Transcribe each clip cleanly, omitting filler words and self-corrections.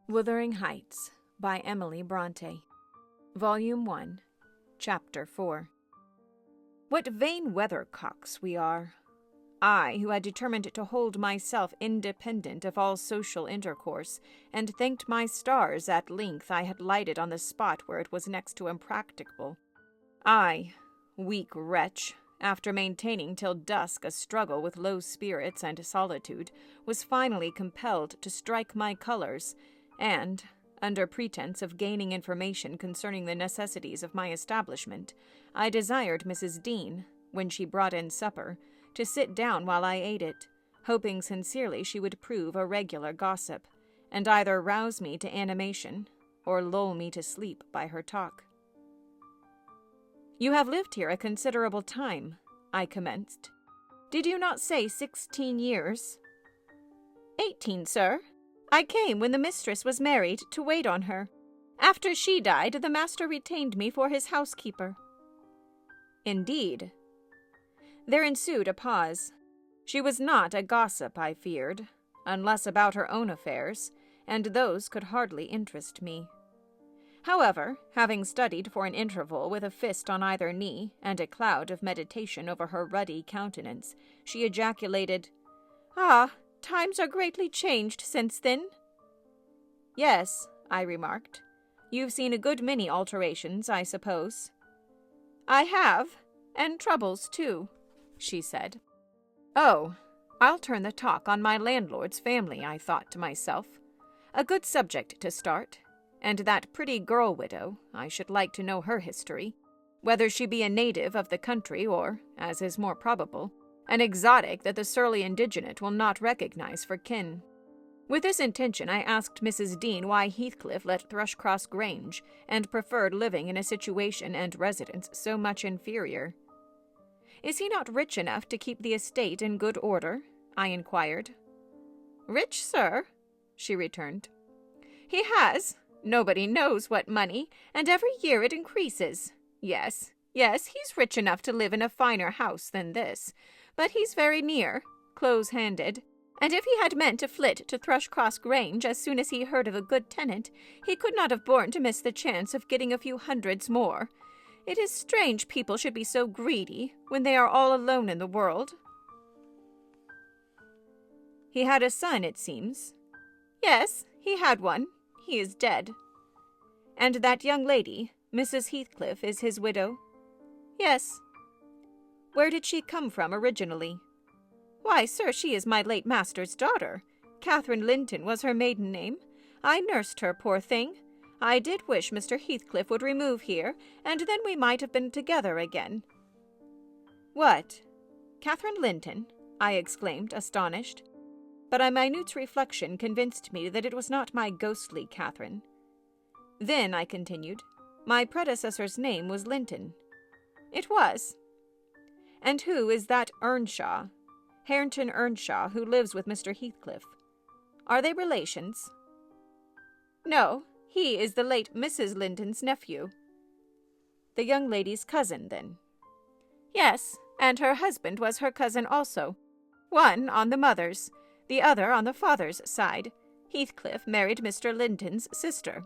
Wuthering Heights by Emily Brontë. Volume 1, Chapter 4. What vain weathercocks we are! I, who had determined to hold myself independent of all social intercourse, and thanked my stars at length I had lighted on the spot where it was next to impracticable. I, weak wretch, after maintaining till dusk a struggle with low spirits and solitude, was finally compelled to strike my colors, and, under pretense of gaining information concerning the necessities of my establishment, I desired Mrs. Dean, when she brought in supper, to sit down while I ate it, hoping sincerely she would prove a regular gossip, and either rouse me to animation or lull me to sleep by her talk. "You have lived here a considerable time," I commenced. "Did you not say 16 years?" "18, sir. I came when the mistress was married to wait on her. After she died, the master retained me for his housekeeper." "Indeed." There ensued a pause. She was not a gossip, I feared, unless about her own affairs, and those could hardly interest me. However, having studied for an interval with a fist on either knee and a cloud of meditation over her ruddy countenance, she ejaculated, "Ah, times are greatly changed since then." "Yes," I remarked. "You've seen a good many alterations, I suppose." "I have, and troubles, too," she said. "Oh, I'll turn the talk on my landlord's family," I thought to myself. "A good subject to start. And that pretty girl widow, I should like to know her history, whether she be a native of the country or, as is more probable, an exotic that the surly indigenate will not recognize for kin." With this intention I asked Mrs. Dean why Heathcliff let Thrushcross Grange, and preferred living in a situation and residence so much inferior. "Is he not rich enough to keep the estate in good order?" I inquired. "Rich, sir?" she returned. "He has nobody knows what money, and every year it increases. Yes, he's rich enough to live in a finer house than this, but he's very near, close-handed, and if he had meant to flit to Thrushcross Grange as soon as he heard of a good tenant, he could not have borne to miss the chance of getting a few hundreds more. It is strange people should be so greedy when they are all alone in the world." "He had a son, it seems." "Yes, he had one. He is dead." "And that young lady, Mrs. Heathcliff, is his widow?" "Yes." "Where did she come from originally?" "Why, sir, she is my late master's daughter. Catherine Linton was her maiden name. I nursed her, poor thing. I did wish Mr. Heathcliff would remove here, and then we might have been together again." "What? Catherine Linton?" I exclaimed, astonished. But a minute reflection convinced me that it was not my ghostly Catherine. "Then," I continued, "my predecessor's name was Linton." "It was." "And who is that Earnshaw, Hareton Earnshaw, who lives with Mr. Heathcliff? Are they relations?" "No, he is the late Mrs. Linton's nephew." "The young lady's cousin, then?" "Yes, and her husband was her cousin also, one on the mother's, the other on the father's side. Heathcliff married Mr. Linton's sister."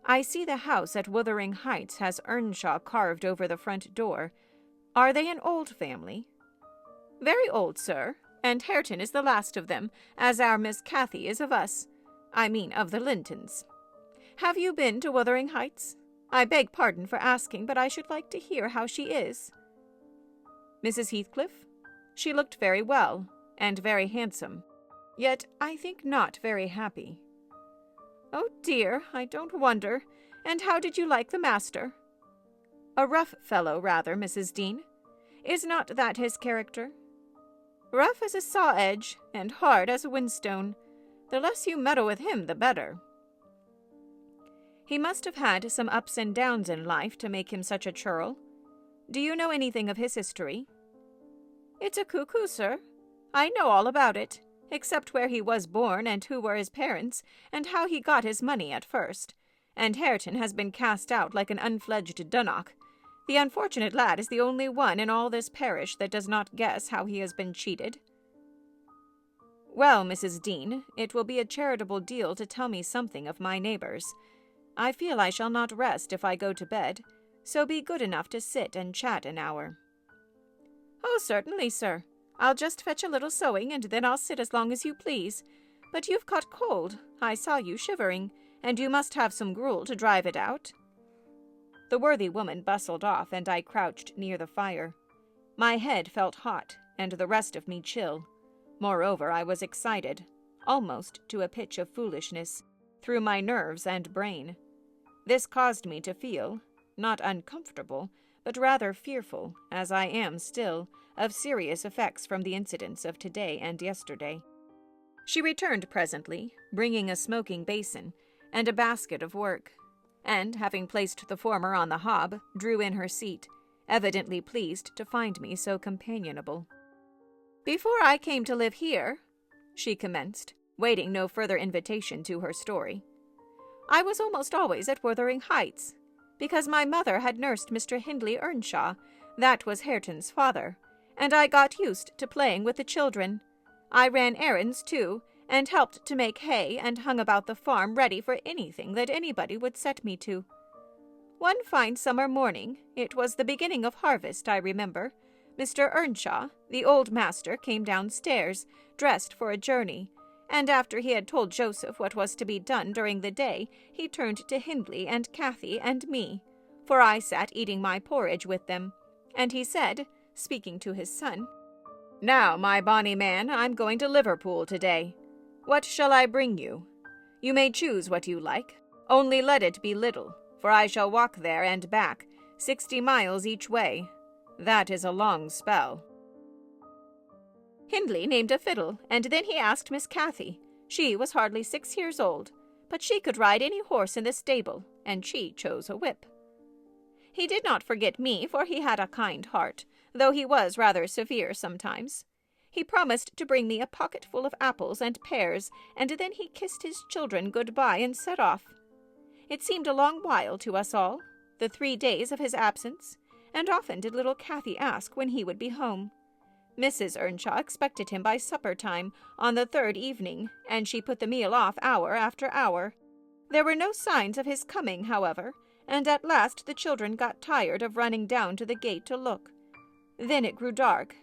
"I see the house at Wuthering Heights has Earnshaw carved over the front door. Are they an old family?" "Very old, sir, and Hareton is the last of them, as our Miss Cathy is of us. I mean of the Lintons. Have you been to Wuthering Heights? I beg pardon for asking, but I should like to hear how she is." "Mrs. Heathcliff? She looked very well, and very handsome, yet I think not very happy." "Oh dear, I don't wonder. And how did you like the master?" "A rough fellow, rather, Mrs. Dean. Is not that his character? Rough as a saw-edge, and hard as a whinstone. The less you meddle with him, the better." "He must have had some ups and downs in life to make him such a churl. Do you know anything of his history?" "It's a cuckoo, sir. I know all about it, except where he was born and who were his parents, and how he got his money at first. And Hareton has been cast out like an unfledged dunnock. The unfortunate lad is the only one in all this parish that does not guess how he has been cheated." Well, Mrs. Dean, it will be a charitable deal to tell me something of my neighbors. I feel I shall not rest if I go to bed, so be good enough to sit and chat an hour." "Oh, certainly, sir. I'll just fetch a little sewing, and then I'll sit as long as you please. But you've caught cold. I saw you shivering, and you must have some gruel to drive it out." The worthy woman bustled off, and I crouched near the fire. My head felt hot, and the rest of me chill. Moreover, I was excited, almost to a pitch of foolishness, through my nerves and brain. This caused me to feel, not uncomfortable, but rather fearful, as I am still, of serious effects from the incidents of today and yesterday. She returned presently, bringing a smoking basin and a basket of work, and, having placed the former on the hob, drew in her seat, evidently pleased to find me so companionable. "Before I came to live here," she commenced, waiting no further invitation to her story, "I was almost always at Wuthering Heights, because my mother had nursed Mr. Hindley Earnshaw, that was Hareton's father, and I got used to playing with the children. I ran errands, too, and helped to make hay and hung about the farm ready for anything that anybody would set me to. One fine summer morning, it was the beginning of harvest, I remember, Mr. Earnshaw, the old master, came downstairs, dressed for a journey, and after he had told Joseph what was to be done during the day, he turned to Hindley and Cathy and me, for I sat eating my porridge with them, and he said, speaking to his son, 'Now, my bonny man, I'm going to Liverpool today. What shall I bring you? You may choose what you like, only let it be little, for I shall walk there and back, 60 miles each way. That is a long spell.' Hindley named a fiddle, and then he asked Miss Cathy. She was hardly 6 years old, but she could ride any horse in the stable, and she chose a whip. He did not forget me, for he had a kind heart, though he was rather severe sometimes. He promised to bring me a pocketful of apples and pears, and then he kissed his children good-bye and set off. It seemed a long while to us all, the 3 days of his absence, and often did little Cathy ask when he would be home. Mrs. Earnshaw expected him by supper-time on the 3rd evening, and she put the meal off hour after hour. There were no signs of his coming, however, and at last the children got tired of running down to the gate to look. Then it grew dark.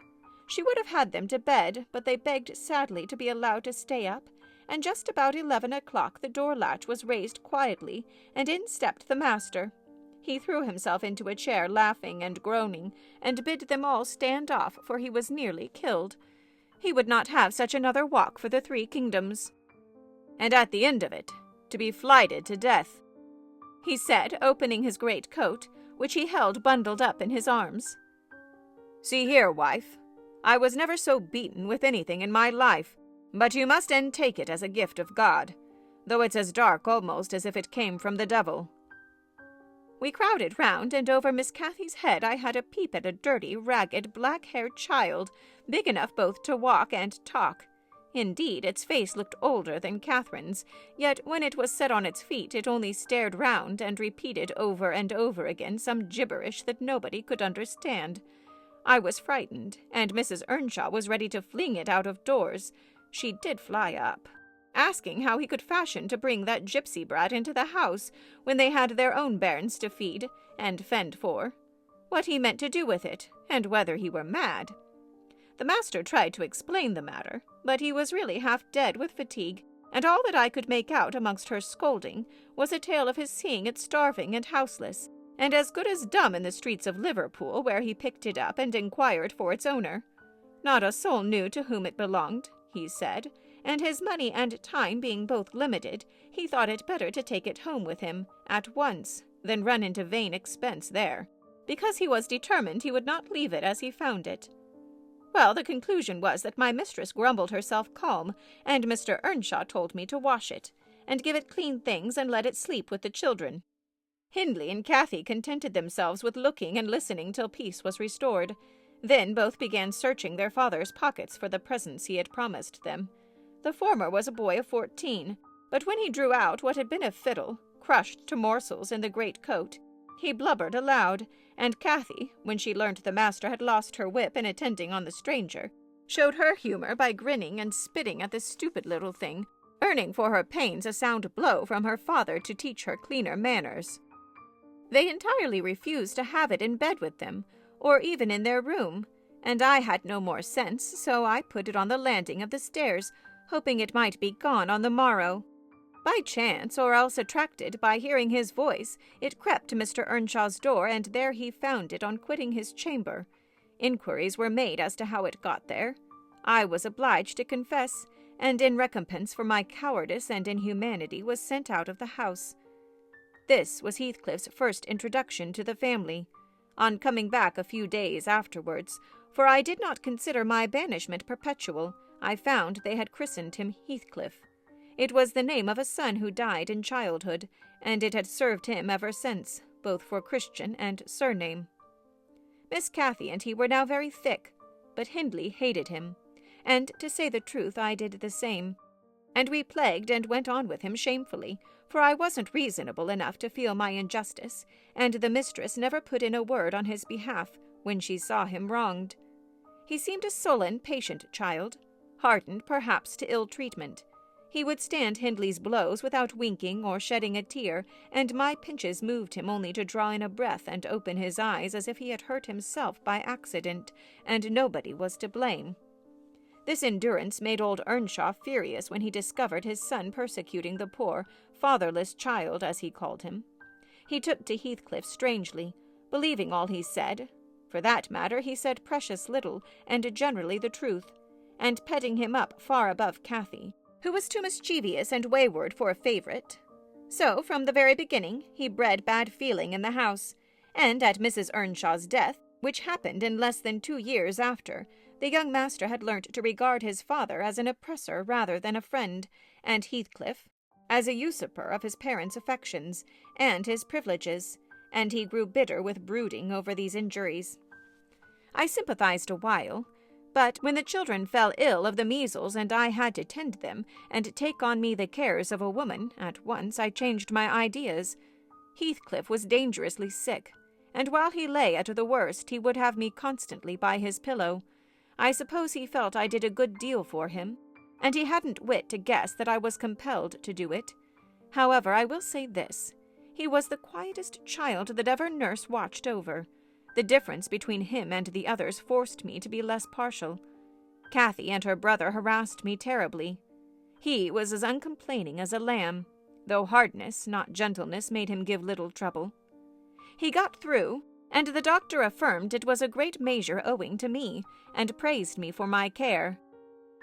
She would have had them to bed, but they begged sadly to be allowed to stay up, and just about 11 o'clock the door-latch was raised quietly, and in stepped the master. He threw himself into a chair, laughing and groaning, and bid them all stand off, for he was nearly killed. He would not have such another walk for the 3 kingdoms. And at the end of it, to be flighted to death, he said, opening his great coat, which he held bundled up in his arms. "See here, wife, I was never so beaten with anything in my life, but you must e'en take it as a gift of God, though it's as dark almost as if it came from the devil." We crowded round, and over Miss Cathy's head I had a peep at a dirty, ragged, black-haired child, big enough both to walk and talk. Indeed, its face looked older than Catherine's, yet when it was set on its feet it only stared round and repeated over and over again some gibberish that nobody could understand. I was frightened, and Mrs. Earnshaw was ready to fling it out of doors. She did fly up, asking how he could fashion to bring that gypsy brat into the house when they had their own bairns to feed and fend for, what he meant to do with it, and whether he were mad. The master tried to explain the matter, but he was really half dead with fatigue, and all that I could make out amongst her scolding was a tale of his seeing it starving and houseless, and as good as dumb in the streets of Liverpool, where he picked it up and inquired for its owner. Not a soul knew to whom it belonged, he said, and his money and time being both limited, he thought it better to take it home with him at once than run into vain expense there, because he was determined he would not leave it as he found it. Well, the conclusion was that my mistress grumbled herself calm, and Mr. Earnshaw told me to wash it, and give it clean things, and let it sleep with the children. Hindley and Cathy contented themselves with looking and listening till peace was restored. Then both began searching their father's pockets for the presents he had promised them. The former was a boy of 14, but when he drew out what had been a fiddle, crushed to morsels in the great coat, he blubbered aloud, and Cathy, when she learnt the master had lost her whip in attending on the stranger, showed her humour by grinning and spitting at the stupid little thing, earning for her pains a sound blow from her father to teach her cleaner manners. They entirely refused to have it in bed with them, or even in their room, and I had no more sense, so I put it on the landing of the stairs, hoping it might be gone on the morrow. By chance, or else attracted by hearing his voice, it crept to Mr. Earnshaw's door, and there he found it on quitting his chamber. Inquiries were made as to how it got there. I was obliged to confess, and in recompense for my cowardice and inhumanity was sent out of the house. This was Heathcliff's first introduction to the family. On coming back a few days afterwards, for I did not consider my banishment perpetual, I found they had christened him Heathcliff. It was the name of a son who died in childhood, and it had served him ever since, both for Christian and surname. Miss Cathy and he were now very thick, but Hindley hated him, and, to say the truth, I did the same, and we plagued and went on with him shamefully, for I wasn't reasonable enough to feel my injustice, and the mistress never put in a word on his behalf when she saw him wronged. He seemed a sullen, patient child, hardened perhaps to ill treatment. He would stand Hindley's blows without winking or shedding a tear, and my pinches moved him only to draw in a breath and open his eyes as if he had hurt himself by accident, and nobody was to blame. This endurance made old Earnshaw furious when he discovered his son persecuting the poor, fatherless child, as he called him. He took to Heathcliff strangely, believing all he said. For that matter, he said precious little, and generally the truth, and petting him up far above Cathy, who was too mischievous and wayward for a favourite. So, from the very beginning, he bred bad feeling in the house, and at Mrs. Earnshaw's death, which happened in less than 2 years after, the young master had learnt to regard his father as an oppressor rather than a friend, and Heathcliff as a usurper of his parents' affections and his privileges, and he grew bitter with brooding over these injuries. I sympathized a while, but when the children fell ill of the measles and I had to tend them and take on me the cares of a woman, at once I changed my ideas. Heathcliff was dangerously sick, and while he lay at the worst he would have me constantly by his pillow. I suppose he felt I did a good deal for him, and he hadn't wit to guess that I was compelled to do it. However, I will say this. He was the quietest child that ever nurse watched over. The difference between him and the others forced me to be less partial. Cathy and her brother harassed me terribly. He was as uncomplaining as a lamb, though hardness, not gentleness, made him give little trouble. He got through, and the doctor affirmed it was a great measure owing to me, and praised me for my care.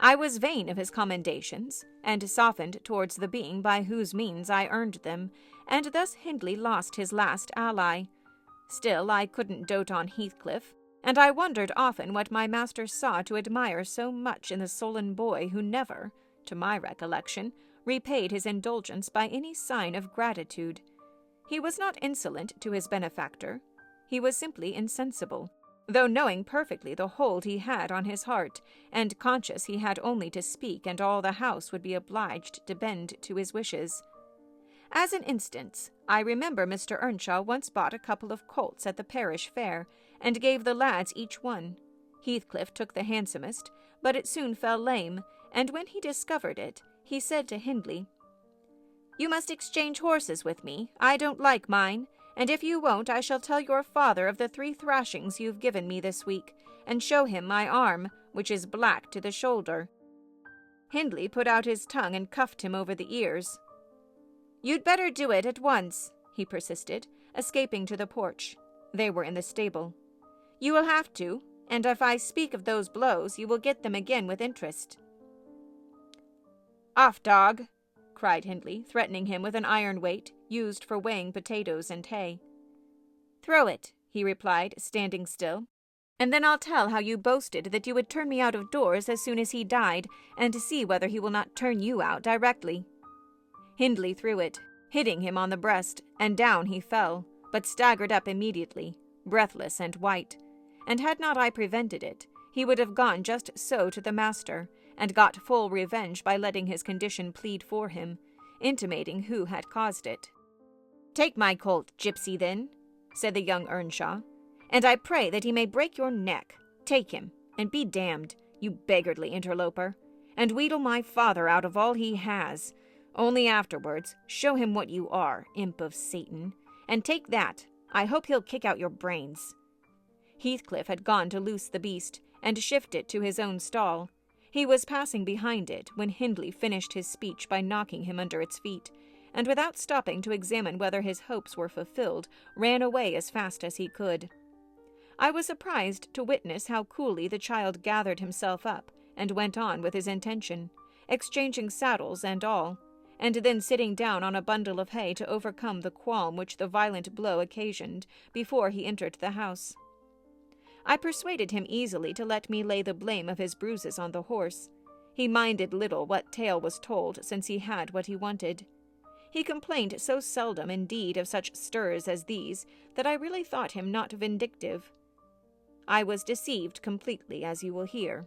I was vain of his commendations, and softened towards the being by whose means I earned them, and thus Hindley lost his last ally. Still, I couldn't dote on Heathcliff, and I wondered often what my master saw to admire so much in the sullen boy who never, to my recollection, repaid his indulgence by any sign of gratitude. He was not insolent to his benefactor. He was simply insensible, though knowing perfectly the hold he had on his heart, and conscious he had only to speak and all the house would be obliged to bend to his wishes. As an instance, I remember Mr. Earnshaw once bought a couple of colts at the parish fair, and gave the lads each one. Heathcliff took the handsomest, but it soon fell lame, and when he discovered it, he said to Hindley, "You must exchange horses with me. I don't like mine, and if you won't, I shall tell your father of the 3 thrashings you've given me this week, and show him my arm, which is black to the shoulder." Hindley put out his tongue and cuffed him over the ears. "You'd better do it at once," he persisted, escaping to the porch. They were in the stable. "You will have to, and if I speak of those blows, you will get them again with interest." "Off, dog!" cried Hindley, threatening him with an iron weight, used for weighing potatoes and hay. "Throw it," he replied, standing still, "and then I'll tell how you boasted that you would turn me out of doors as soon as he died, and see whether he will not turn you out directly." Hindley threw it, hitting him on the breast, and down he fell, but staggered up immediately, breathless and white, and had not I prevented it, he would have gone just so to the master, and got full revenge by letting his condition plead for him, intimating who had caused it. "Take my colt, gypsy, then," said the young Earnshaw, "and I pray that he may break your neck. Take him, and be damned. you beggarly interloper, and wheedle my father out of all he has. Only afterwards, show him what you are, imp of Satan, and take that. I hope he'll kick out your brains." Heathcliff had gone to loose the beast, and shift it to his own stall. He was passing behind it when Hindley finished his speech by knocking him under its feet, and without stopping to examine whether his hopes were fulfilled, ran away as fast as he could. I was surprised to witness how coolly the child gathered himself up and went on with his intention, exchanging saddles and all, and then sitting down on a bundle of hay to overcome the qualm which the violent blow occasioned before he entered the house. I persuaded him easily to let me lay the blame of his bruises on the horse. He minded little what tale was told, since he had what he wanted. He complained so seldom indeed of such stirs as these that I really thought him not vindictive. I was deceived completely, as you will hear.